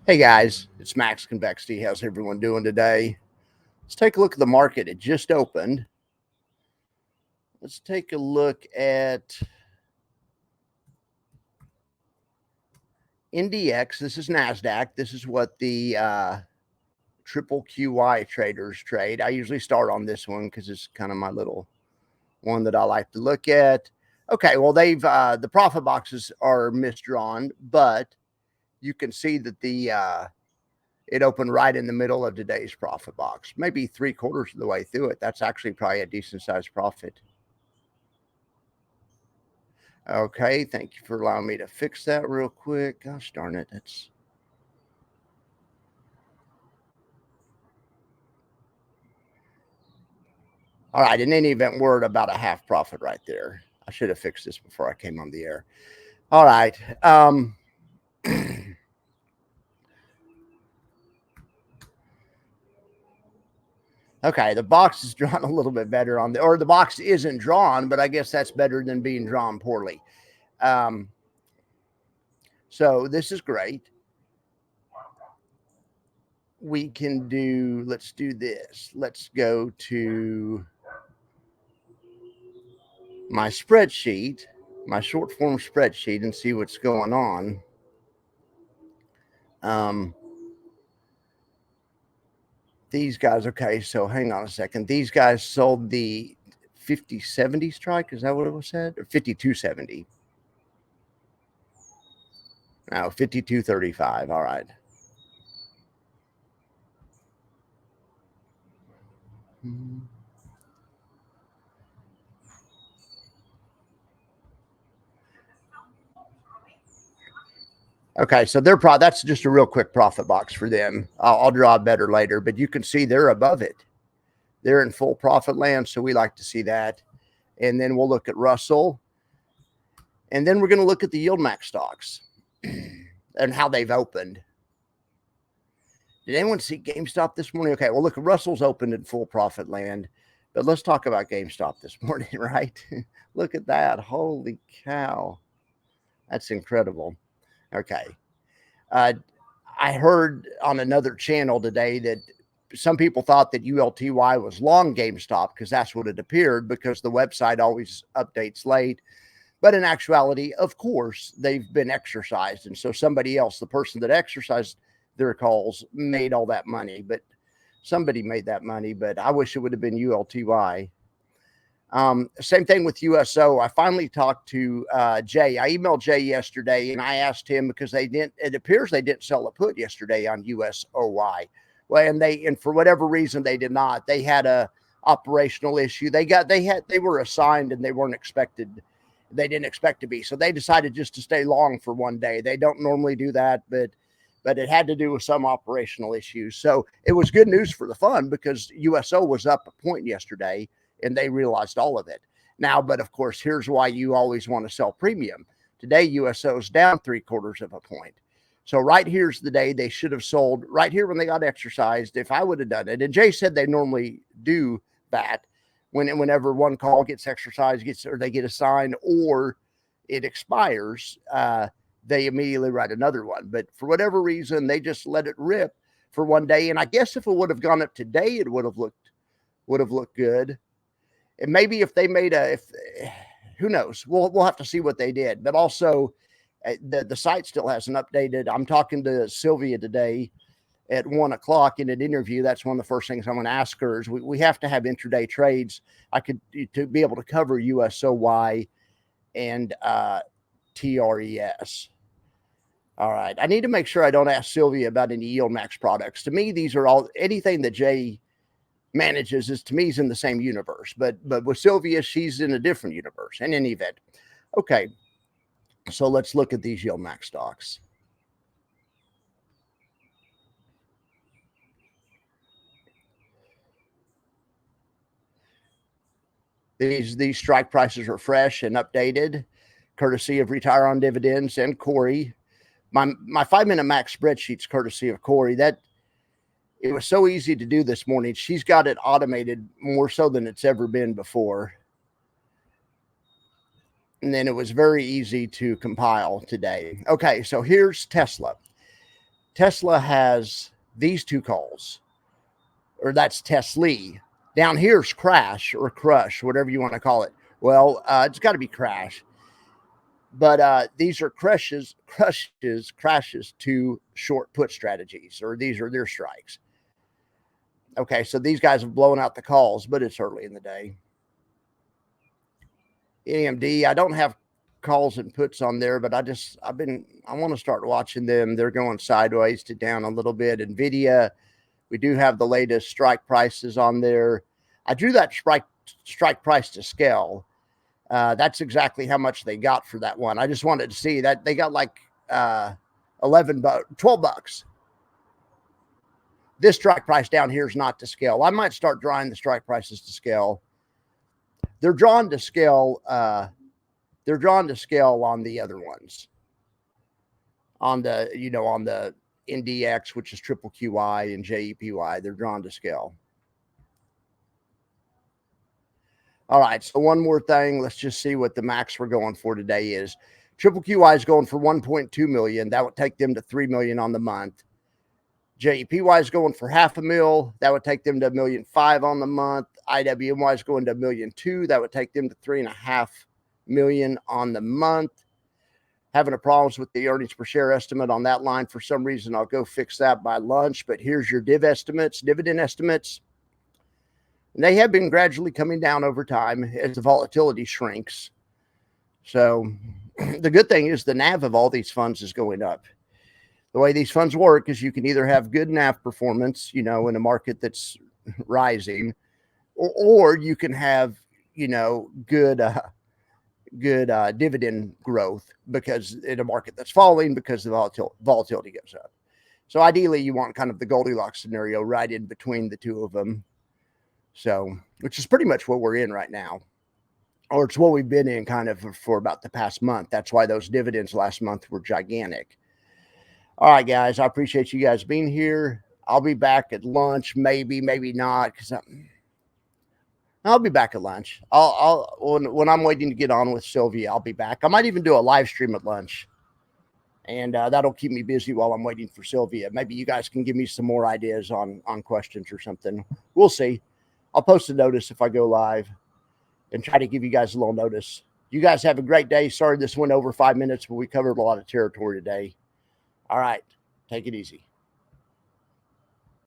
Hey guys, it's Max Convexity. How's everyone doing today? Let's take a look at the market. It just opened. Let's take a look at NDX. This is NASDAQ. This is what the triple QY traders trade. I usually start on this one because it's kind of my little one that I like to look at. Okay, well, the profit boxes are misdrawn, but you can see that it opened right in the middle of today's profit box, maybe 3/4 of the way through it. That's actually probably a decent sized profit. Okay, thank you for allowing me to fix that real quick. Gosh darn it, that's all right. In any event, we're at about a half profit right there. I should have fixed this before I came on the air. All right. Okay, the box is drawn a little bit better or the box isn't drawn, but I guess that's better than being drawn poorly. Um, so this is great. We can let's do this. Let's go to my spreadsheet, my short form spreadsheet, and see what's going on. Um, these guys, okay, so hang on a second. These guys sold the 5070 strike. Is that what it was said? Or 5270? No, 5235. All right. Okay, so that's just a real quick profit box for them. I'll draw better later, but you can see they're above it. They're in full profit land, so we like to see that. And then we'll look at Russell, and then we're going to look at the yield max stocks and how they've opened. Did anyone see GameStop this morning? Okay, well, look, Russell's opened in full profit land, but let's talk about GameStop this morning, right? Look at that. Holy cow. That's incredible. Okay. I heard on another channel today that some people thought that ULTY was long GameStop because that's what it appeared, because the website always updates late. But in actuality, of course, they've been exercised. And so somebody else, the person that exercised their calls, made all that money. But somebody made that money. But I wish it would have been ULTY. Same thing with USO. I finally talked to Jay. I emailed Jay yesterday and I asked him because it appears they didn't sell a put yesterday on USOY. Well, and for whatever reason they did not. They had a operational issue. They were assigned and they didn't expect to be. So they decided just to stay long for one day. They don't normally do that, but it had to do with some operational issues. So it was good news for the fund because USO was up a point yesterday and they realized all of it. Now, but of course, here's why you always want to sell premium. Today, USO is down 3/4 of a point. So right here's the day they should have sold right here when they got exercised. If I would have done it, and Jay said they normally do that whenever one call gets exercised, or they get assigned, or it expires, they immediately write another one. But for whatever reason, they just let it rip for one day. And I guess if it would have gone up today, it would have looked good. And maybe if they made who knows? We'll have to see what they did. But also, the site still hasn't updated. I'm talking to Sylvia today at 1:00 in an interview. That's one of the first things I'm going to ask her is we have to have intraday trades. To be able to cover USOY and TRES. All right. I need to make sure I don't ask Sylvia about any yield max products. To me, these are all anything that Jay manages is to me is in the same universe, but with Sylvia, she's in a different universe. In any event, okay. So let's look at these yield max stocks. These strike prices are fresh and updated, courtesy of Retire on Dividends and Corey. My 5-minute max spreadsheet's courtesy of Corey. That it was so easy to do this morning. She's got it automated more so than it's ever been before. And then it was very easy to compile today. Okay, so here's Tesla. Tesla has these two calls, or that's Tesla. Down here's crash or crush, whatever you want to call it. Well, it's got to be crash. But these are crashes to short put strategies, or these are their strikes. Okay, so these guys have blown out the calls, but it's early in the day. AMD, I don't have calls and puts on there, but I want to start watching them. They're going sideways to down a little bit. NVIDIA, we do have the latest strike prices on there. I drew that strike price to scale. That's exactly how much they got for that one. I just wanted to see that they got like $12. This strike price down here is not to scale. I might start drawing the strike prices to scale. They're drawn to scale. They're drawn to scale on the other ones. On the, on the NDX, which is triple QY and JEPY, they're drawn to scale. All right, so one more thing. Let's just see what the max we're going for today is. Triple QY is going for 1.2 million. That would take them to 3 million on the month. JEPY is going for $500,000. That would take them to 1.5 million on the month. IWMY is going to 1.2 million. That would take them to 3.5 million on the month. Having a problems with the earnings per share estimate on that line. For some reason, I'll go fix that by lunch. But here's your dividend estimates. And they have been gradually coming down over time as the volatility shrinks. So the good thing is the NAV of all these funds is going up. The way these funds work is you can either have good NAV performance, in a market that's rising, or you can have, good dividend growth because in a market that's falling because the volatility goes up. So ideally you want kind of the Goldilocks scenario right in between the two of them. So, which is pretty much what we're in right now, or it's what we've been in kind of for about the past month. That's why those dividends last month were gigantic. All right, guys, I appreciate you guys being here. I'll be back at lunch, maybe not, because I'll be back at lunch. When I'm waiting to get on with Sylvia, I'll be back. I might even do a live stream at lunch, and that'll keep me busy while I'm waiting for Sylvia. Maybe you guys can give me some more ideas on questions or something. We'll see. I'll post a notice if I go live and try to give you guys a little notice. You guys have a great day. Sorry this went over 5 minutes, but we covered a lot of territory today. All right. Take it easy.